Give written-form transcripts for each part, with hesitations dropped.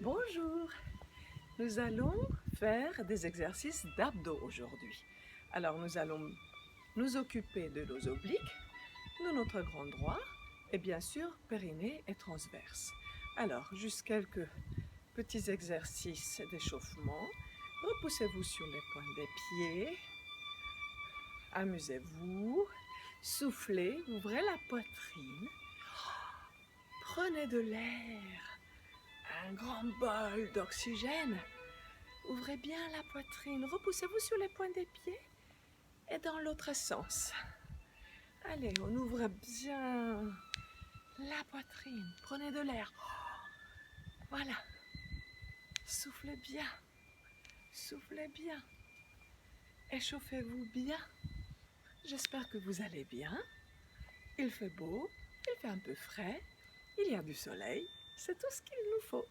Bonjour, nous allons faire des exercices d'abdos aujourd'hui. Alors nous allons nous occuper de nos obliques, de notre grand droit et bien sûr périnée et transverse. Alors juste quelques petits exercices d'échauffement. Repoussez-vous sur les pointes des pieds, amusez-vous, soufflez, ouvrez la poitrine, prenez de l'air, un grand bol d'oxygène. Ouvrez bien la poitrine, repoussez-vous sur les pointes des pieds et dans l'autre sens. Allez, on ouvre bien la poitrine, prenez de l'air. Voilà, soufflez bien, échauffez-vous bien. J'espère que vous allez bien. Il fait beau, il fait un peu frais, il y a du soleil, c'est tout ce qu'il nous faut.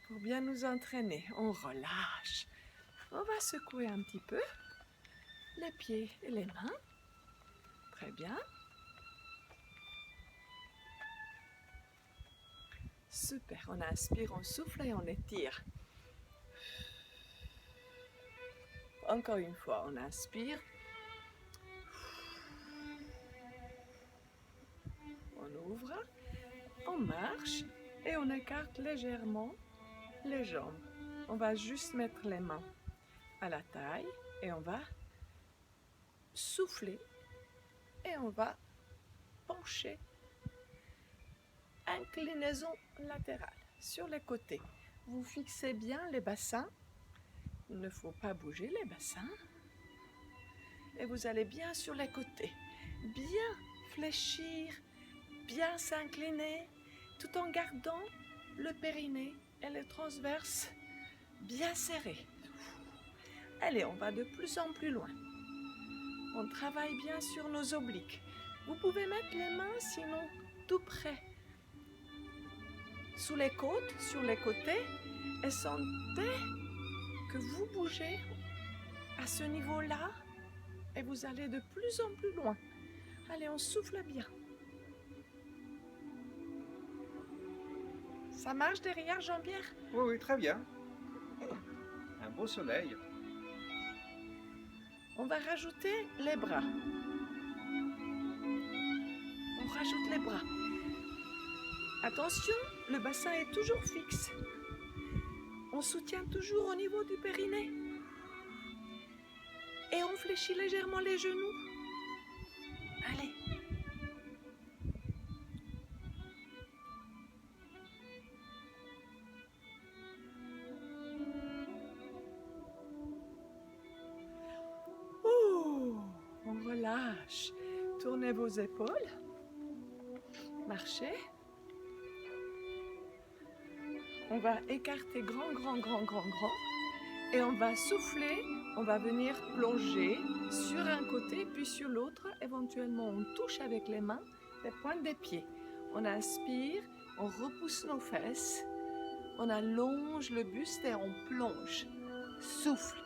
Pour bien nous entraîner, on relâche. On va secouer un petit peu les pieds et les mains. Très bien. Super, on inspire, on souffle et on étire. Encore une fois, on inspire. On ouvre, on marche et on écarte légèrement les jambes. On va juste mettre les mains à la taille et on va souffler et on va pencher. Inclinaison latérale sur les côtés. Vous fixez bien les bassins. Il ne faut pas bouger les bassins. Et vous allez bien sur les côtés. Bien fléchir, bien s'incliner, tout en gardant le périnée et le transverse bien serrés. Allez, on va de plus en plus loin. On travaille bien sur nos obliques. Vous pouvez mettre les mains, sinon tout près, sous les côtes, sur les côtés, et sentez que vous bougez à ce niveau-là, et vous allez de plus en plus loin. Allez, on souffle bien. Ça marche derrière, Jean-Pierre? Oui, très bien. Un beau soleil. On va rajouter les bras. On rajoute les bras. Attention, le bassin est toujours fixe. On soutient toujours au niveau du périnée. Et on fléchit légèrement les genoux. Allez. On relâche. Tournez vos épaules. Marchez. On va écarter grand. Et on va souffler. On va venir plonger sur un côté puis sur l'autre. Éventuellement, on touche avec les mains les pointes des pieds. On inspire, on repousse nos fesses. On allonge le buste et on plonge. Souffle.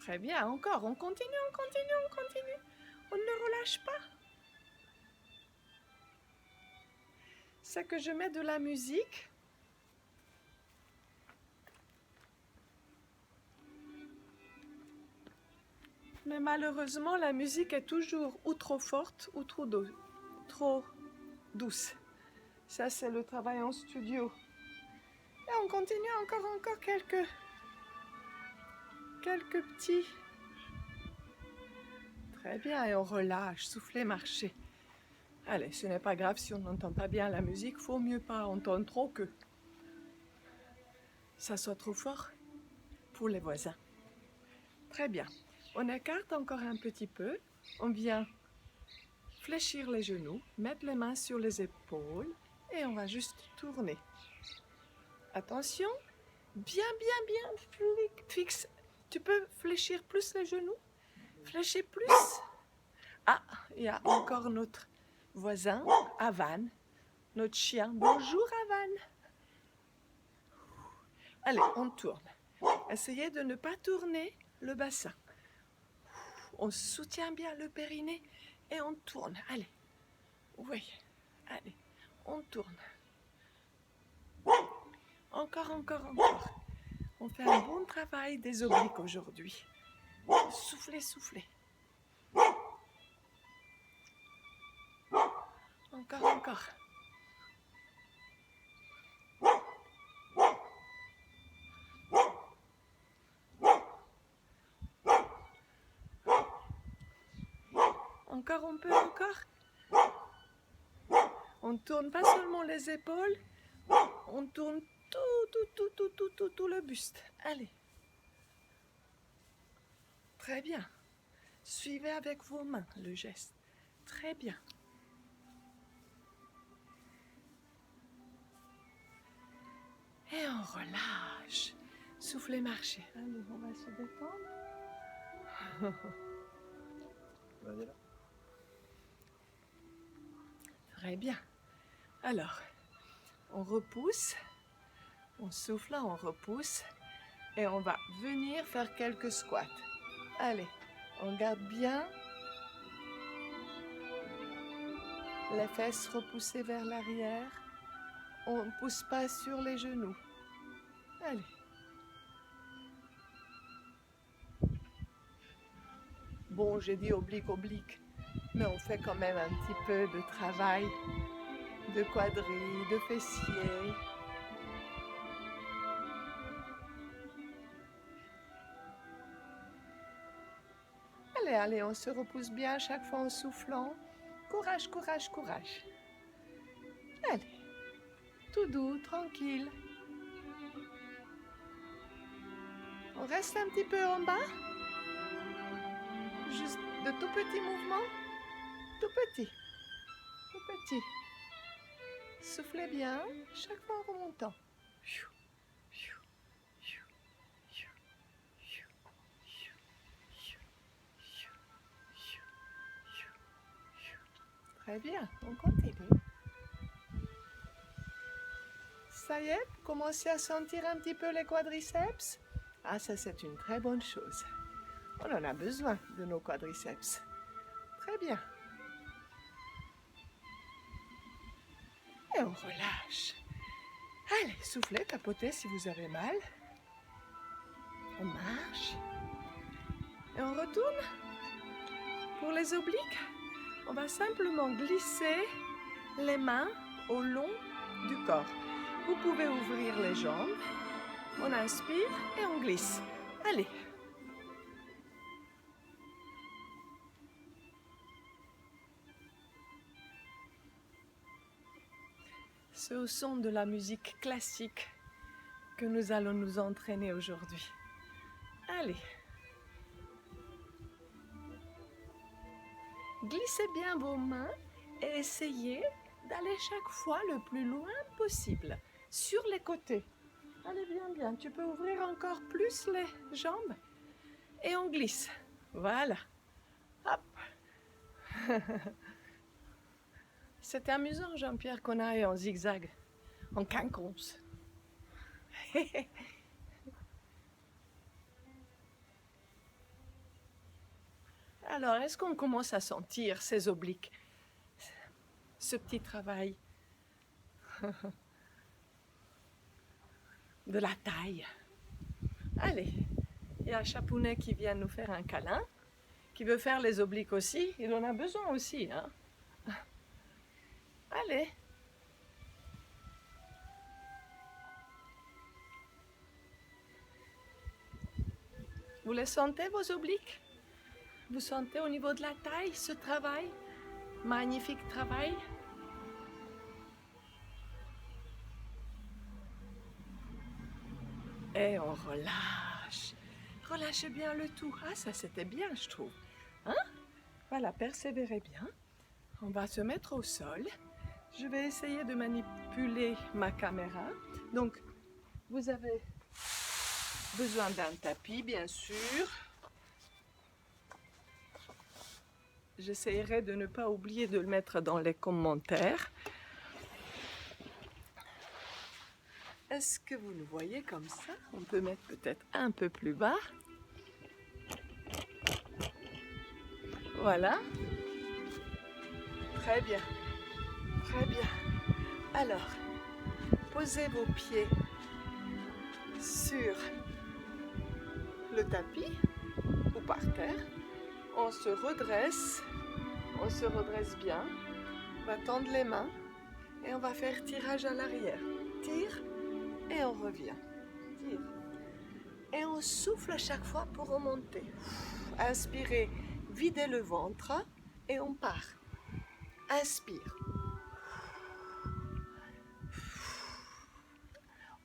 Très bien, encore. On continue. On ne relâche pas. C'est que je mets de la musique. Mais malheureusement, la musique est toujours ou trop forte ou trop douce. Ça, c'est le travail en studio. Et on continue encore quelques petits. Très bien, et on relâche, soufflez, marchez. Allez, ce n'est pas grave si on n'entend pas bien la musique. Faut mieux pas entendre trop que ça soit trop fort pour les voisins. Très bien. On écarte encore un petit peu. On vient fléchir les genoux, mettre les mains sur les épaules et on va juste tourner. Attention, bien fixe. Tu peux fléchir plus les genoux? Fléchir plus. Ah, il y a encore notre voisin, Havane. notre chien. Bonjour Avan. Allez, on tourne. Essayez de ne pas tourner le bassin. On soutient bien le périnée et on tourne. Allez. Oui. Allez. On tourne. Encore, encore, encore. On fait un bon travail des obliques aujourd'hui. Soufflez, soufflez. Encore, encore. Encore, on peut encore. On tourne pas seulement les épaules, on tourne tout le buste. Allez. Très bien. Suivez avec vos mains le geste. Très bien. Et on relâche. Soufflez, marchez. Allez, on va se détendre. Vas-y là. Très bien. Alors, on repousse. On souffle, on repousse. Et on va venir faire quelques squats. Allez, on garde bien les fesses repoussées vers l'arrière. On ne pousse pas sur les genoux. Allez. Bon, j'ai dit oblique, mais on fait quand même un petit peu de travail de quadrilles, de fessiers. Allez, allez, on se repousse bien chaque fois en soufflant. Courage, courage, courage. Allez, tout doux, tranquille. On reste un petit peu en bas. Juste de tout petits mouvements. Tout petit. Tout petit. Soufflez bien, chaque fois en remontant. Très bien, on continue. Ça y est, commencez à sentir un petit peu les quadriceps. Ah, ça c'est une très bonne chose. On en a besoin de nos quadriceps. Très bien. Et on relâche. Allez, soufflez, tapotez si vous avez mal. On marche. Et on retourne. Pour les obliques, on va simplement glisser les mains au long du corps. Vous pouvez ouvrir les jambes. On inspire et on glisse. Allez. C'est au son de la musique classique que nous allons nous entraîner aujourd'hui. Allez. Glissez bien vos mains et essayez d'aller chaque fois le plus loin possible sur les côtés. Allez, bien, bien. Tu peux ouvrir encore plus les jambes et on glisse. Voilà. Hop. C'était amusant, Jean-Pierre, qu'on aille en zigzag, en quinconce. Alors, est-ce qu'on commence à sentir ces obliques? Ce petit travail de la taille. Allez, il y a Chapounet qui vient nous faire un câlin, qui veut faire les obliques aussi. Il en a besoin aussi, hein? Allez. Vous les sentez, vos obliques? Vous sentez au niveau de la taille ce travail? Magnifique travail. Et on relâche. Relâchez bien le tout. Ah, ça c'était bien, je trouve. Hein? Voilà, persévérez bien. On va se mettre au sol. Je vais essayer de manipuler ma caméra. Donc, vous avez besoin d'un tapis, bien sûr. J'essaierai de ne pas oublier de le mettre dans les commentaires. Est-ce que vous le voyez comme ça? On peut mettre peut-être un peu plus bas. Voilà. Très bien. Très bien. Alors, posez vos pieds sur le tapis ou par terre. On se redresse bien. On va tendre les mains et on va faire tirage à l'arrière. Tire et on revient. Tire. Et on souffle à chaque fois pour remonter. Inspirez, videz le ventre et on part. Inspire.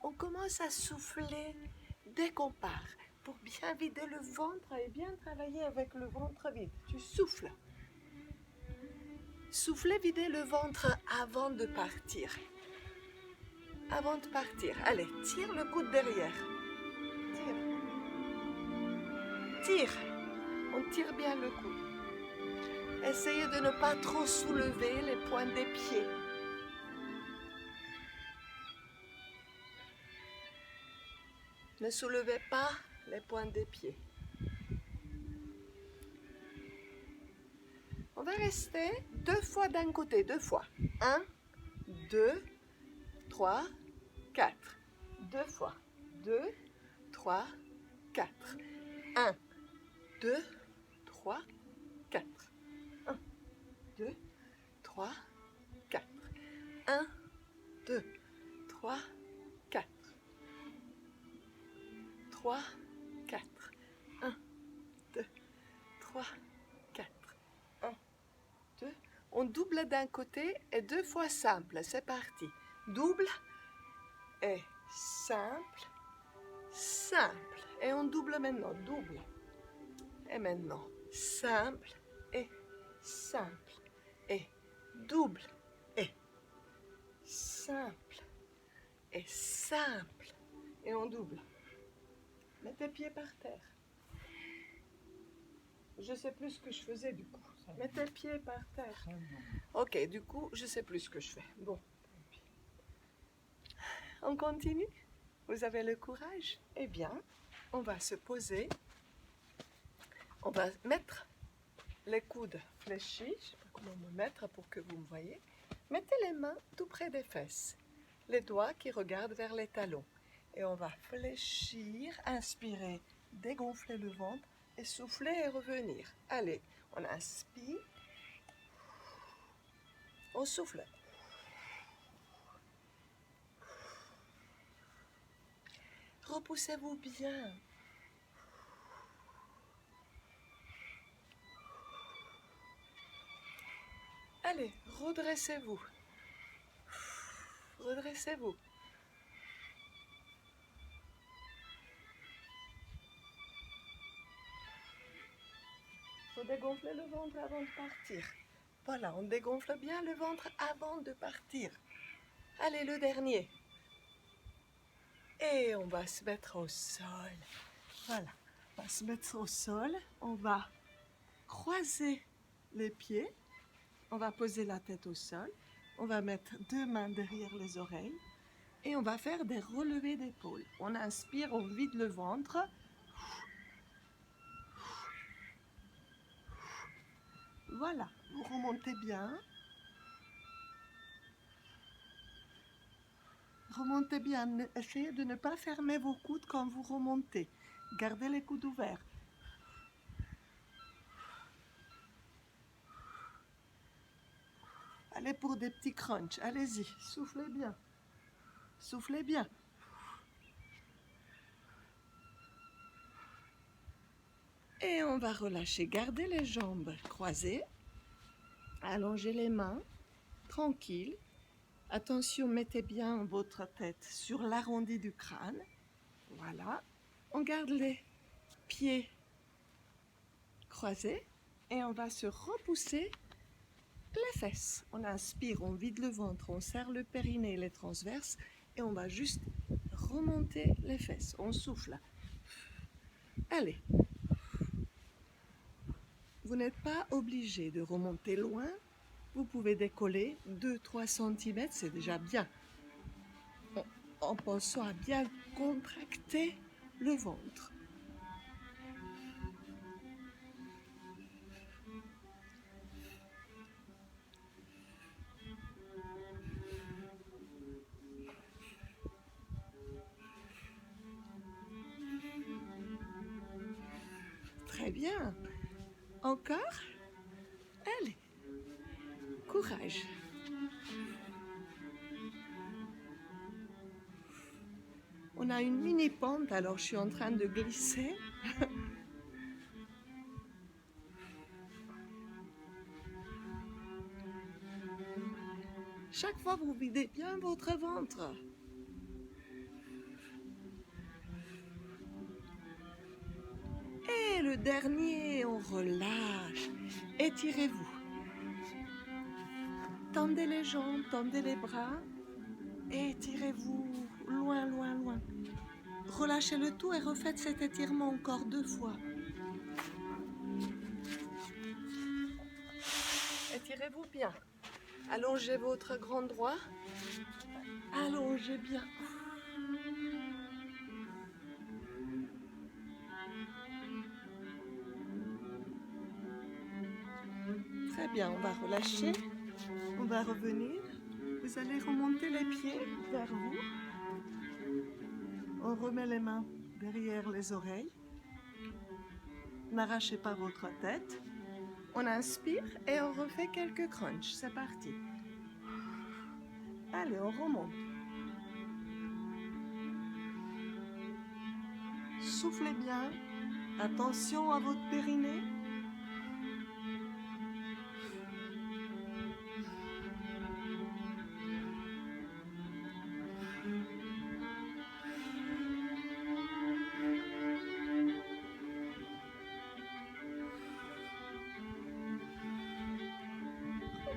On commence à souffler dès qu'on part pour bien vider le ventre et bien travailler avec le ventre vide. Tu souffles. Soufflez, videz le ventre avant de partir. Avant de partir. Allez, tire le coude derrière. Tire. Tire. On tire bien le coude. Essayez de ne pas trop soulever les pointes des pieds. Ne soulevez pas les pointes des pieds. On va rester 2 fois d'un côté, 2 fois. 1, 2, 3, 4. 2 fois. 2, 3, 4. 1, 2, 3, 4. 1, 2, 3, 4. 1, 2, 3, 4. 3, 4. 1, 2, 3, 4. 1, 2. On double d'un côté et 2 fois simple. C'est parti. Double et simple, simple. Et on double maintenant. Double. Et maintenant, simple et simple. Et double et simple et simple. Et on double. Mets tes pieds par terre. Je sais plus ce que je faisais du coup. Mets tes pieds par terre. Ok, du coup, je sais plus ce que je fais. Bon. On continue? Vous avez le courage? Eh bien, on va se poser. On va mettre les coudes fléchis. Je ne sais pas comment me mettre pour que vous me voyez. Mettez les mains tout près des fesses. Les doigts qui regardent vers les talons. Et on va fléchir, inspirer, dégonfler le ventre et souffler et revenir. Allez, on inspire. On souffle. Repoussez-vous bien. Allez, redressez-vous. Redressez-vous. Il faut dégonfler le ventre avant de partir. Voilà, on dégonfle bien le ventre avant de partir. Allez, le dernier. Et on va se mettre au sol. Voilà, on va se mettre au sol. On va croiser les pieds. On va poser la tête au sol. On va mettre 2 mains derrière les oreilles. Et on va faire des relevés d'épaules. On inspire, on vide le ventre. Voilà, vous remontez bien. Remontez bien. Essayez de ne pas fermer vos coudes quand vous remontez. Gardez les coudes ouverts. Allez pour des petits crunchs. Allez-y, soufflez bien. Soufflez bien. Et on va relâcher. Gardez les jambes croisées. Allongez les mains. Tranquille. Attention, mettez bien votre tête sur l'arrondi du crâne. Voilà. On garde les pieds croisés. Et on va se repousser les fesses. On inspire, on vide le ventre, on serre le périnée, les transverses. Et on va juste remonter les fesses. On souffle. Allez. Vous n'êtes pas obligé de remonter loin. Vous pouvez décoller 2-3 cm, c'est déjà bien. en pensant à bien contracter le ventre. Très bien. Encore? Allez. Courage. On a une mini pente, alors je suis en train de glisser. Chaque fois, vous videz bien votre ventre. Et le dernier, on relâche. Étirez-vous. Tendez les jambes, tendez les bras. Étirez-vous loin, loin, loin. Relâchez le tout et refaites cet étirement encore 2 fois. Étirez-vous bien. Allongez votre grand droit. Allongez bien. Très bien, on va relâcher. On va revenir. Vous allez remonter les pieds vers vous. On remet les mains derrière les oreilles. N'arrachez pas votre tête. On inspire et on refait quelques crunchs. C'est parti. Allez, on remonte. Soufflez bien. Attention à votre périnée.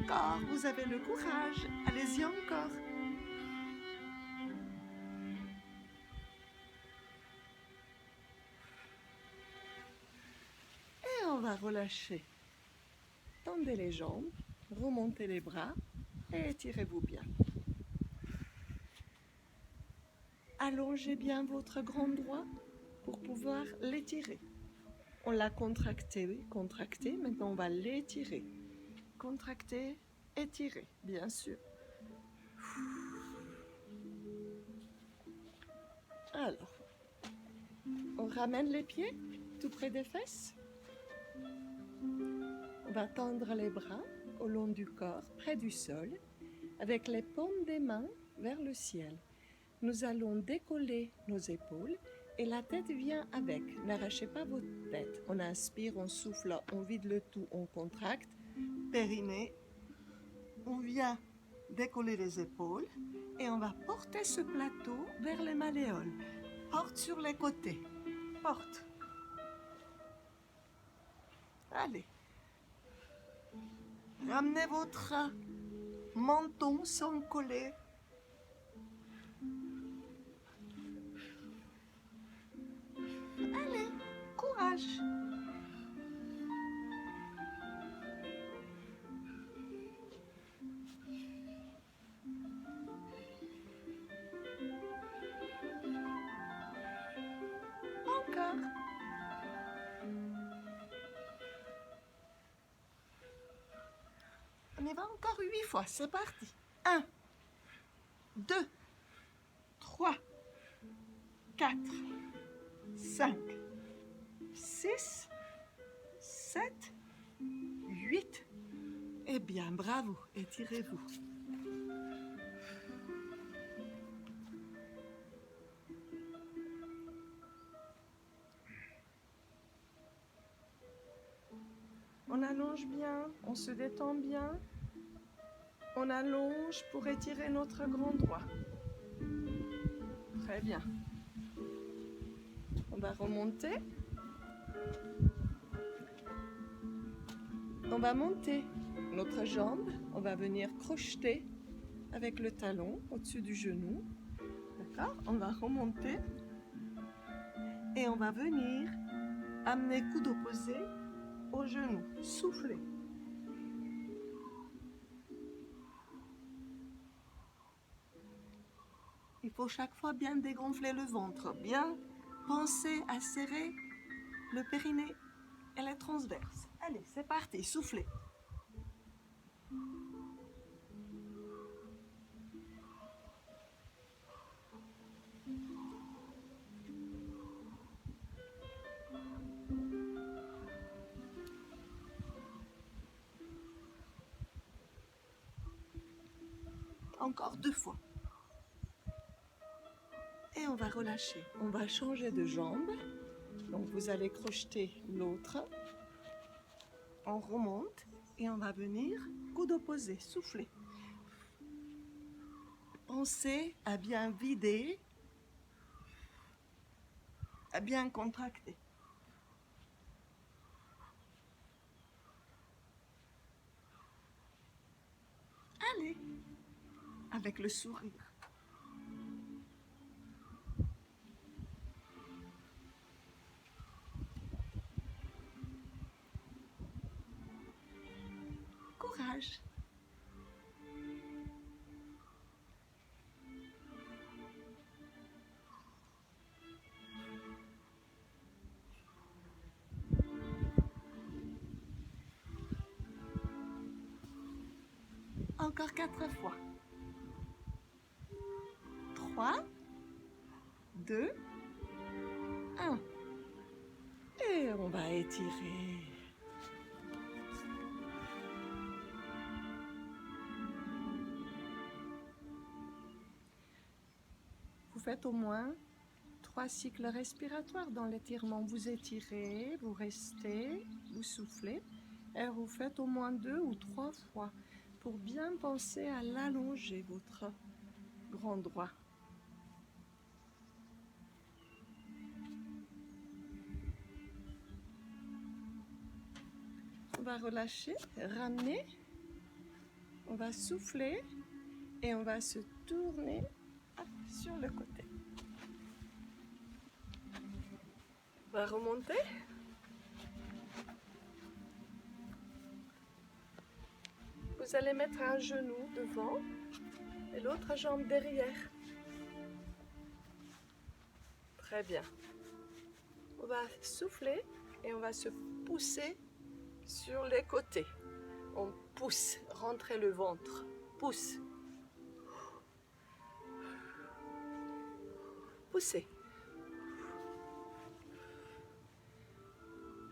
Encore, vous avez le courage. Allez-y encore. Et on va relâcher. Tendez les jambes, remontez les bras et étirez-vous bien. Allongez bien votre grand droit pour pouvoir l'étirer. On l'a contracté, oui, contracté. Maintenant, on va l'étirer. Contracter, étirer, bien sûr. Alors, on ramène les pieds tout près des fesses. On va tendre les bras au long du corps, près du sol, avec les paumes des mains vers le ciel. Nous allons décoller nos épaules et la tête vient avec. N'arrachez pas votre tête. On inspire, on souffle, on vide le tout, on contracte. Périnée. On vient décoller les épaules et on va porter ce plateau vers les malléoles. Porte sur les côtés. Porte. Allez. Ramenez votre menton sans coller. Allez, courage. Encore. On y va encore 8 fois, c'est parti. 1, 2, 3, 4, 5, 6, 7, 8. Eh bien, bravo, étirez-vous. On allonge bien, on se détend bien. On allonge pour étirer notre grand droit. Très bien. On va remonter. On va monter notre jambe. On va venir crocheter avec le talon au-dessus du genou. D'accord? On va remonter. Et on va venir amener coude opposé au genou. Soufflez. Il faut chaque fois bien dégonfler le ventre, bien penser à serrer le périnée et les transverses. Allez, c'est parti, soufflez. Encore 2 fois. Et on va relâcher. On va changer de jambe. Donc vous allez crocheter l'autre. On remonte et on va venir coude opposé, souffler. Pensez à bien vider, à bien contracter. Allez, avec le sourire. Courage. Encore 4 fois. 3, 2, 1. Et on va étirer. Vous faites au moins 3 cycles respiratoires dans l'étirement. Vous étirez, vous restez, vous soufflez. Et vous faites au moins 2 ou 3 fois pour bien penser à l'allonger, votre grand droit. On va relâcher, ramener. On va souffler et on va se tourner sur le côté. On va remonter. Vous allez mettre un genou devant et l'autre jambe derrière. Très bien. On va souffler et on va se pousser sur les côtés. On pousse, rentrez le ventre. Pousse. Poussez.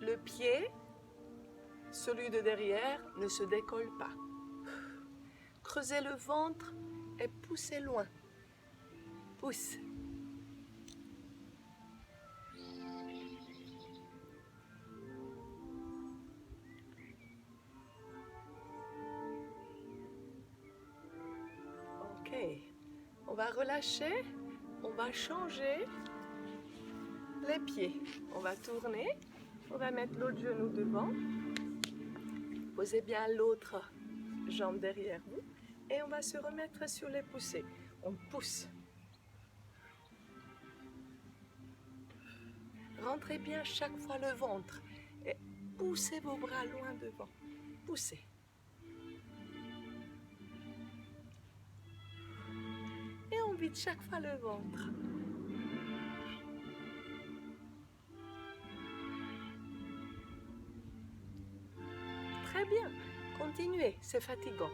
Le pied, celui de derrière, ne se décolle pas. Creusez le ventre et poussez loin. Pousse. Ok. On va relâcher. On va changer les pieds. On va tourner. On va mettre l'autre genou devant. Posez bien l'autre jambe derrière vous. Et on va se remettre sur les poussées. On pousse. Rentrez bien chaque fois le ventre. Et poussez vos bras loin devant. Poussez. Et on vide chaque fois le ventre. Très bien. Continuez, c'est fatigant.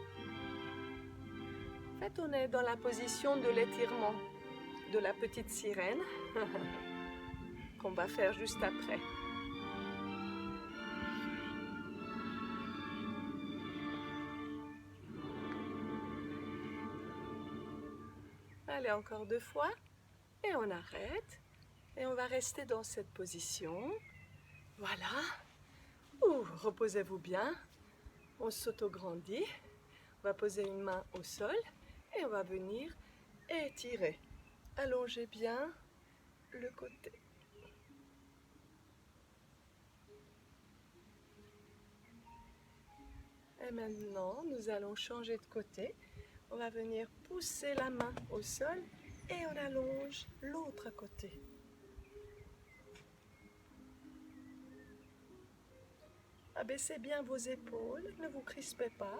En fait, on est dans la position de l'étirement de la petite sirène qu'on va faire juste après. Allez, encore 2 fois. Et on arrête. Et on va rester dans cette position. Voilà. Ouh, reposez-vous bien. On s'autograndit. On va poser une main au sol. Et on va venir étirer. Allongez bien le côté. Et maintenant, nous allons changer de côté. On va venir pousser la main au sol et on allonge l'autre côté. Abaissez bien vos épaules, ne vous crispez pas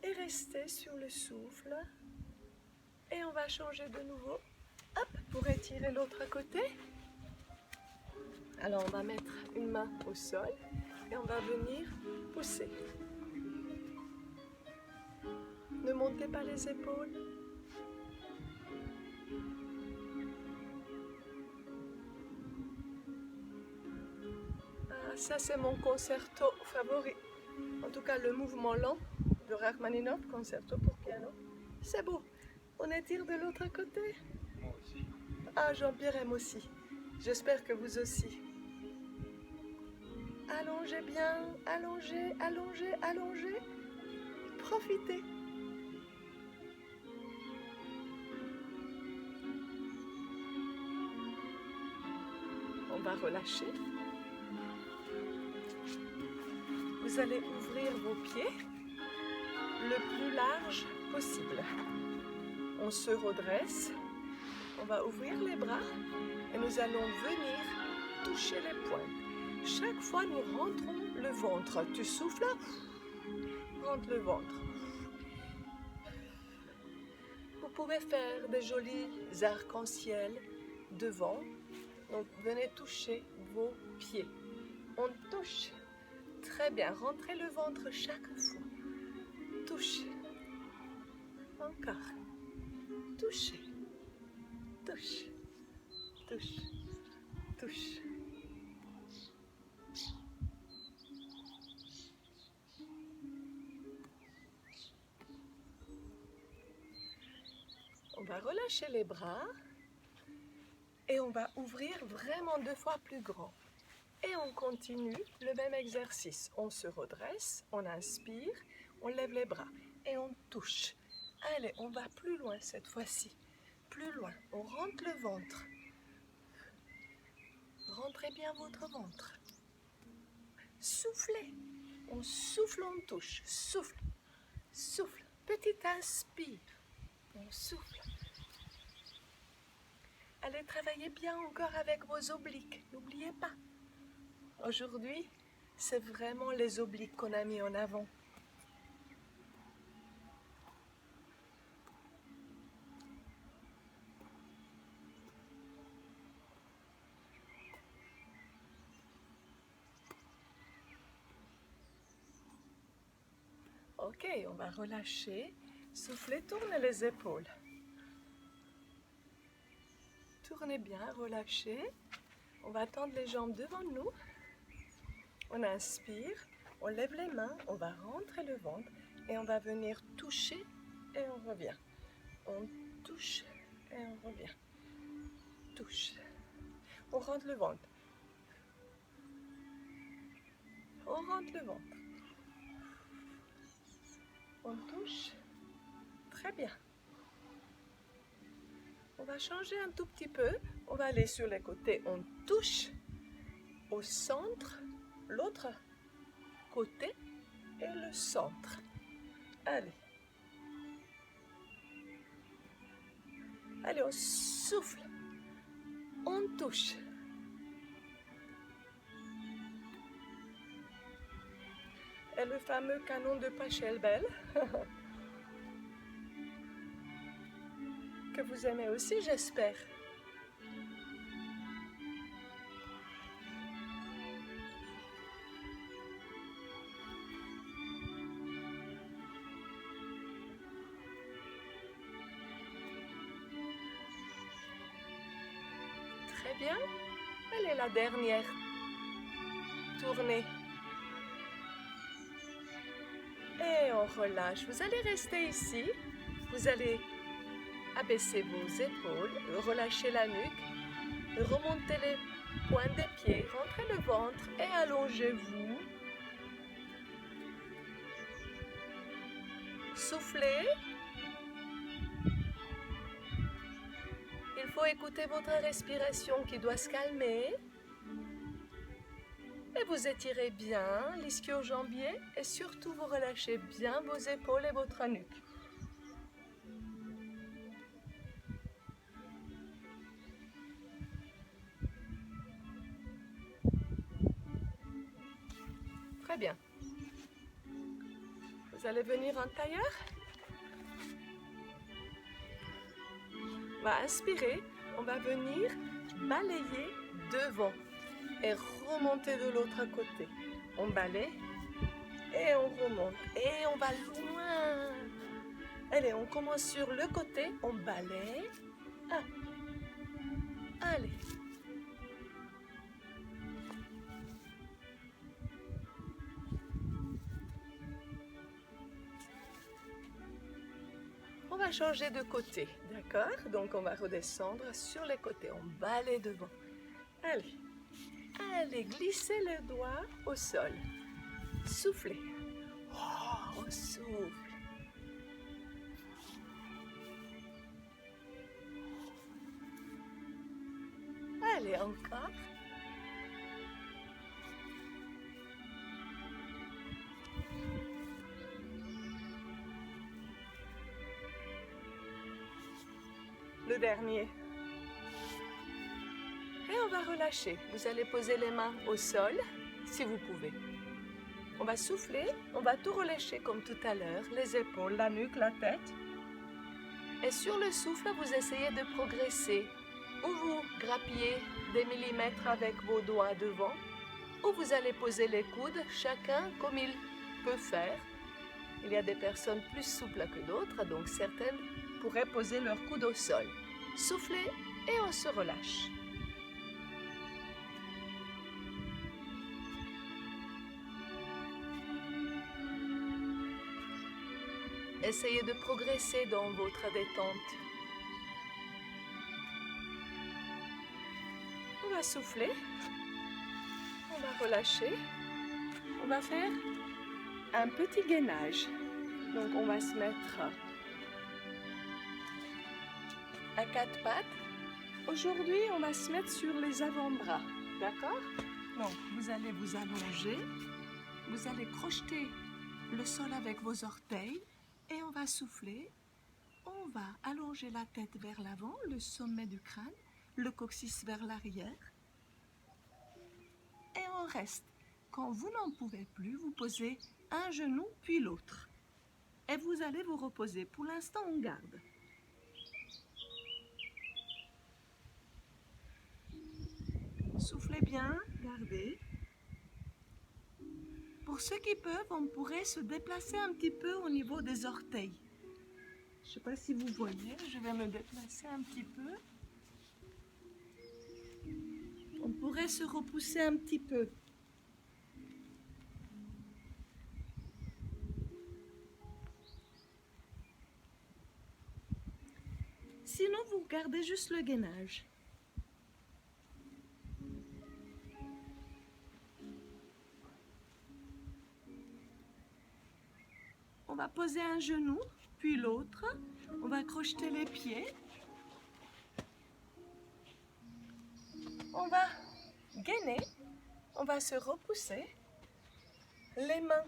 et restez sur le souffle. Et on va va changer de nouveau. Hop, pour étirer l'autre côté. Alors on va mettre une main au sol et on va venir pousser. Ne montez pas les épaules. Ah, ça c'est mon concerto favori. En tout cas le mouvement lent de Rachmaninoff, concerto pour piano. C'est beau. On étire de l'autre côté. Moi aussi. Ah, Jean-Pierre aime aussi. J'espère que vous aussi. Allongez bien, allongez, allongez, allongez. Profitez. On va relâcher. Vous allez ouvrir vos pieds le plus large possible. On se redresse. On va ouvrir les bras et nous allons venir toucher les pointes. Chaque fois, nous rentrons le ventre. Tu souffles, rentre le ventre. Vous pouvez faire des jolis arcs-en-ciel devant. Donc, venez toucher vos pieds. On touche. Très bien. Rentrez le ventre chaque fois. Touche. Encore. Touchez. Touche. Touche. Touche. On va relâcher les bras et on va ouvrir vraiment 2 fois plus grand. Et on continue le même exercice. On se redresse, on inspire, on lève les bras et on touche. Allez, on va plus loin cette fois-ci. Plus loin. On rentre le ventre. Rentrez bien votre ventre. Soufflez. On souffle, on touche. Souffle. Souffle. Petit inspire. On souffle. Allez travailler bien encore avec vos obliques. N'oubliez pas. Aujourd'hui, c'est vraiment les obliques qu'on a mis en avant. Ok, on va relâcher. Soufflez, tournez les épaules. Tournez bien, relâchez. On va tendre les jambes devant nous. On inspire, on lève les mains, on va rentrer le ventre et on va venir toucher et on revient. On touche et on revient. Touche. On rentre le ventre. On rentre le ventre. On touche. Très bien. On va changer un tout petit peu. On va aller sur les côtés. On touche au centre, l'autre côté et le centre. Allez. Allez, on souffle. On touche. Et le fameux canon de Pachelbel, que vous aimez aussi, j'espère. Très bien. Allez, la dernière tournée. Et on relâche. Vous allez rester ici. Vous allez abaisser vos épaules, relâcher la nuque, remontez les pointes des pieds, rentrez le ventre et allongez-vous. Soufflez. Il faut écouter votre respiration qui doit se calmer. Et vous étirez bien l'ischio-jambier et surtout vous relâchez bien vos épaules et votre nuque. Très bien. Vous allez venir en tailleur. On va inspirer, on va venir balayer devant et remonter de l'autre côté. On balaye et on remonte et on va loin. Allez, on commence sur le côté, on balaye. Allez. On va changer de côté, d'accord? Donc on va redescendre sur les côtés, on balaye devant. Allez, allez, glissez les doigts au sol. Soufflez. Oh, on souffle. Allez, encore. Le dernier. Et on va relâcher. Vous allez poser les mains au sol, si vous pouvez. On va souffler, on va tout relâcher comme tout à l'heure, les épaules, la nuque, la tête. Et sur le souffle, vous essayez de progresser. Ou vous grappillez des millimètres avec vos doigts devant, ou vous allez poser les coudes, chacun comme il peut faire. Il y a des personnes plus souples que d'autres, donc certaines pourraient poser leurs coudes au sol. Soufflez et on se relâche. Essayez de progresser dans votre détente. On va souffler, on va relâcher, on va faire un petit gainage. Donc on va se mettre à quatre pattes. Aujourd'hui, on va se mettre sur les avant-bras, d'accord? Donc vous allez vous allonger, vous allez crocheter le sol avec vos orteils et on va souffler. On va allonger la tête vers l'avant, le sommet du crâne, le coccyx vers l'arrière. Et on reste. Quand vous n'en pouvez plus, vous posez un genou puis l'autre. Et vous allez vous reposer. Pour l'instant, on garde. Soufflez bien, gardez. Pour ceux qui peuvent, on pourrait se déplacer un petit peu au niveau des orteils. Je ne sais pas si vous voyez, je vais me déplacer un petit peu. On pourrait se repousser un petit peu. Sinon, vous gardez juste le gainage. On va poser un genou, puis l'autre. On va crocheter les pieds. On va gainer. On va se repousser. Les mains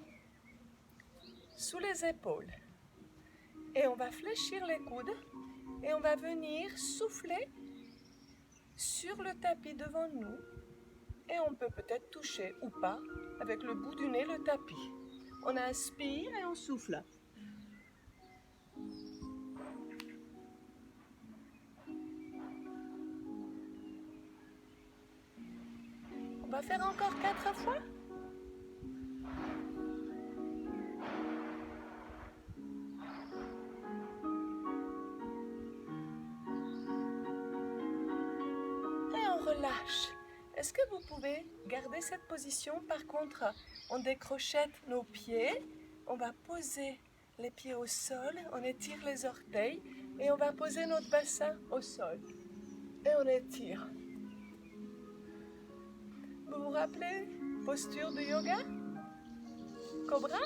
sous les épaules. Et on va fléchir les coudes. Et on va venir souffler sur le tapis devant nous. Et on peut peut-être toucher ou pas avec le bout du nez le tapis. On inspire et on souffle. On va faire encore 4 fois. Et on relâche. Est-ce que vous pouvez garder cette position? Par contre, on décrochette nos pieds. On va poser les pieds au sol. On étire les orteils. Et on va poser notre bassin au sol. Et on étire. Vous vous rappelez, posture de yoga? Cobra?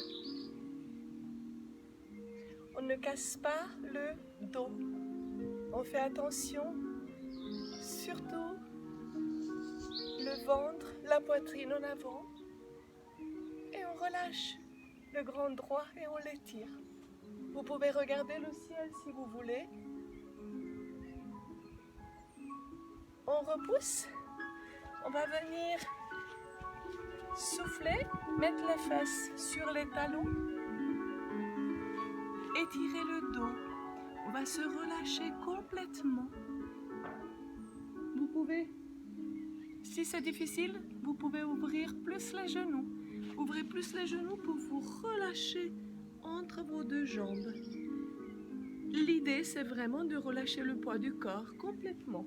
On ne casse pas le dos. On fait attention, surtout le ventre, la poitrine en avant. Et on relâche le grand droit et on l'étire. Vous pouvez regarder le ciel si vous voulez. On repousse. On va venir souffler, mettre les fesses sur les talons, étirer le dos. On va se relâcher complètement pouvez, si c'est difficile, vous pouvez ouvrir plus les genoux. Ouvrez plus les genoux pour vous relâcher entre vos deux jambes. L'idée, c'est vraiment de relâcher le poids du corps complètement.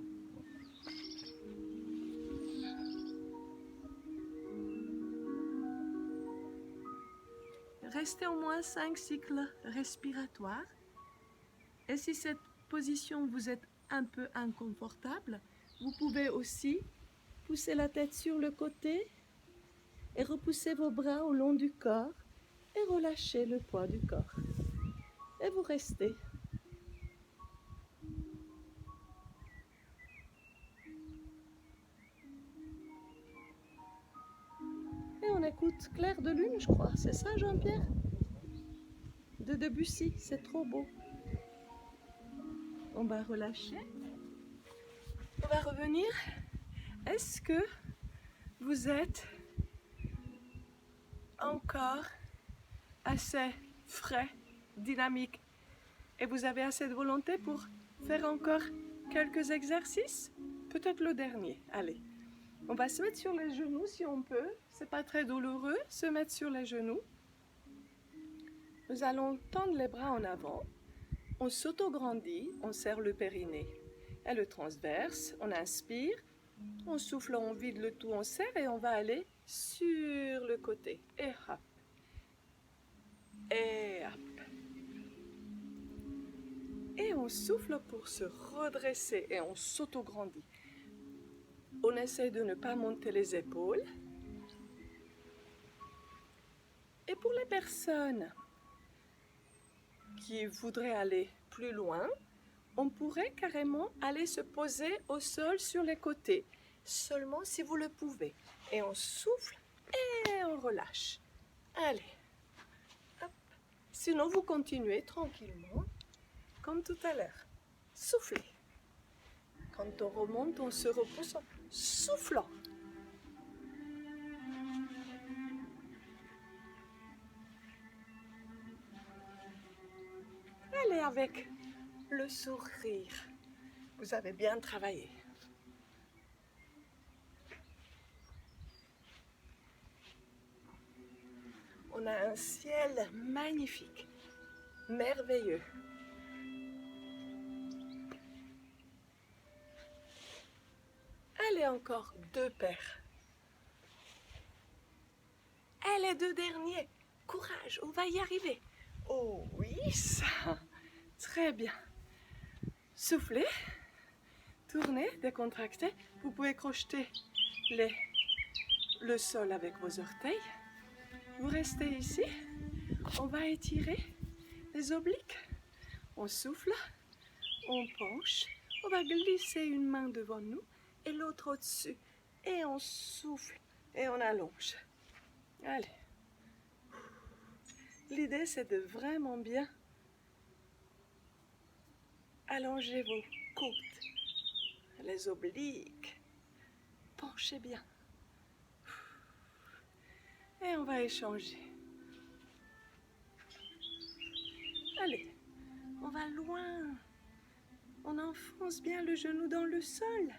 Restez au moins 5 cycles respiratoires. Et si cette position vous est un peu inconfortable, vous pouvez aussi pousser la tête sur le côté et repousser vos bras au long du corps et relâcher le poids du corps. Et vous restez. Et on écoute Clair de Lune, je crois. C'est ça, Jean-Pierre? De Debussy, c'est trop beau. On va relâcher. On va revenir. Est-ce que vous êtes encore assez frais, dynamique et vous avez assez de volonté pour faire encore quelques exercices? Peut-être le dernier. Allez, on va se mettre sur les genoux si on peut. C'est pas très douloureux, se mettre sur les genoux. Nous allons tendre les bras en avant. On s'auto-grandit, on serre le périnée et le transverse. On inspire, on souffle, on vide le tout, on serre et on va aller sur le côté. Et hop. Et hop. Et on souffle pour se redresser et on s'auto-grandit. On essaie de ne pas monter les épaules. Et pour les personnes qui voudraient aller plus loin, on pourrait carrément aller se poser au sol sur les côtés, seulement si vous le pouvez. Et on souffle et on relâche. Allez. Hop. Sinon, vous continuez tranquillement, comme tout à l'heure. Soufflez. Quand on remonte, on se repousse en soufflant. Allez avec le sourire. Vous avez bien travaillé. On a un ciel magnifique, merveilleux. Allez, encore 2 paires. Et les 2 derniers. Courage, on va y arriver. Oh oui, ça. Très bien. Soufflez. Tournez, décontractez. Vous pouvez crocheter le sol avec vos orteils. Vous restez ici. On va étirer les obliques. On souffle. On penche. On va glisser une main devant nous et l'autre au-dessus. Et on souffle et on allonge. Allez. L'idée, c'est de vraiment bien allonger vos côtes, les obliques. Penchez bien. Et on va échanger. Allez, on va loin. On enfonce bien le genou dans le sol.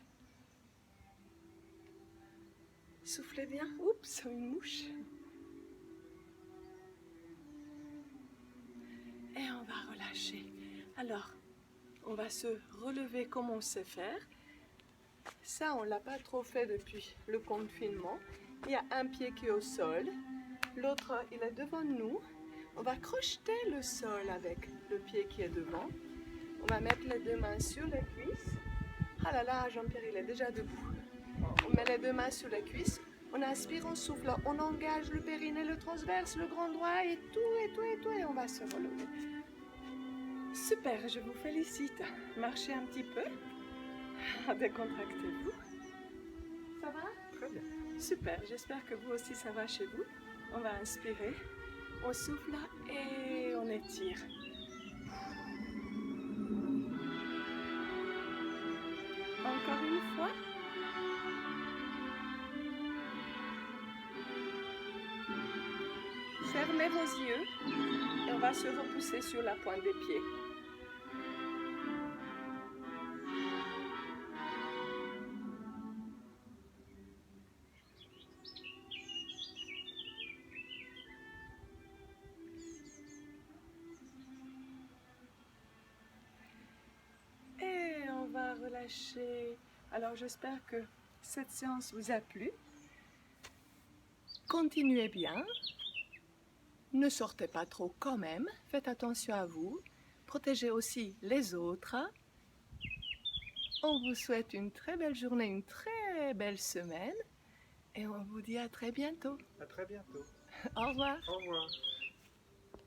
Soufflez bien. Oups, une mouche. Et on va relâcher. Alors, on va se relever comme on sait faire. Ça, on ne l'a pas trop fait depuis le confinement. Il y a un pied qui est au sol. L'autre, il est devant nous. On va crocheter le sol avec le pied qui est devant. On va mettre les 2 mains sur les cuisses. Ah là là, Jean-Pierre, il est déjà debout. On met les 2 mains sur les cuisses. On inspire, on souffle, on engage le périnée, le transverse, le grand droit et tout, et on va se relever. Super, je vous félicite. Marchez un petit peu. Décontractez-vous. Ça va? Très bien. Super, j'espère que vous aussi ça va chez vous. On va inspirer, on souffle et on étire. Encore une fois. Fermez vos yeux et on va se repousser sur la pointe des pieds. relâchez. Alors j'espère que cette séance vous a plu. Continuez bien. Ne sortez pas trop quand même. Faites attention à vous. Protégez aussi les autres. On vous souhaite une très belle journée, une très belle semaine. Et on vous dit à très bientôt. À très bientôt. Au revoir. Au revoir.